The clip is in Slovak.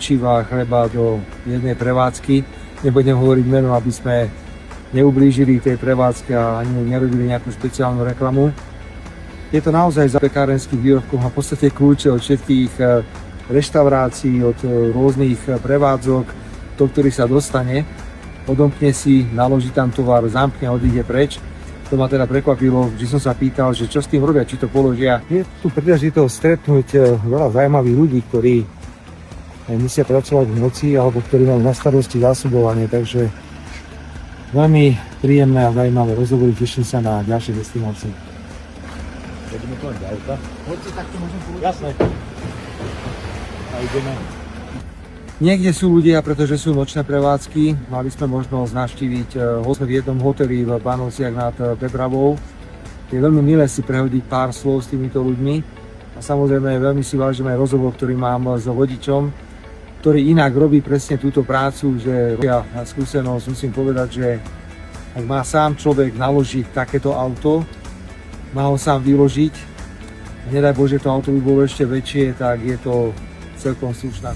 pečiva, chleba do jednej prevádzky. Nebudem hovoriť meno, aby sme neublížili tej prevádzke a ani nerobili nejakú špeciálnu reklamu. Je to naozaj za pekárenských výrobkov a v podstate kľúče od všetkých reštaurácií, od rôznych prevádzok, do ktorých sa dostane, odomkne si, naloží tam tovar, zamkne a odíde preč. To ma teda prekvapilo, že som sa pýtal, že čo s tým robia, či to položia. Je tu príležitosť stretnúť veľa zaujímavých ľudí, ktorí musia pracovať v noci alebo ktorí majú na starosti zásobovanie, takže veľmi príjemné a zaujímavé rozhovory, teším sa na ďalšie destinácie. Poďme to len do auta. Hoďte, tak to môžem povedať. Jasné. A ideme. Niekde sú ľudia, pretože sú nočné prevádzky. Mali sme možnosť navštíviť v jednom hoteli v Bánovciach nad Bebravou. Je veľmi milé si prehodiť pár slov s týmito ľuďmi. A samozrejme veľmi si vážim aj rozhovor, ktorý mám s vodičom, ktorý inak robí presne túto prácu, že ja na skúsenosť musím povedať, že ak má sám človek naložiť takéto auto, má ho sám vyložiť, nedaj Bože to auto by bolo ešte väčšie, tak je to celkom slušná.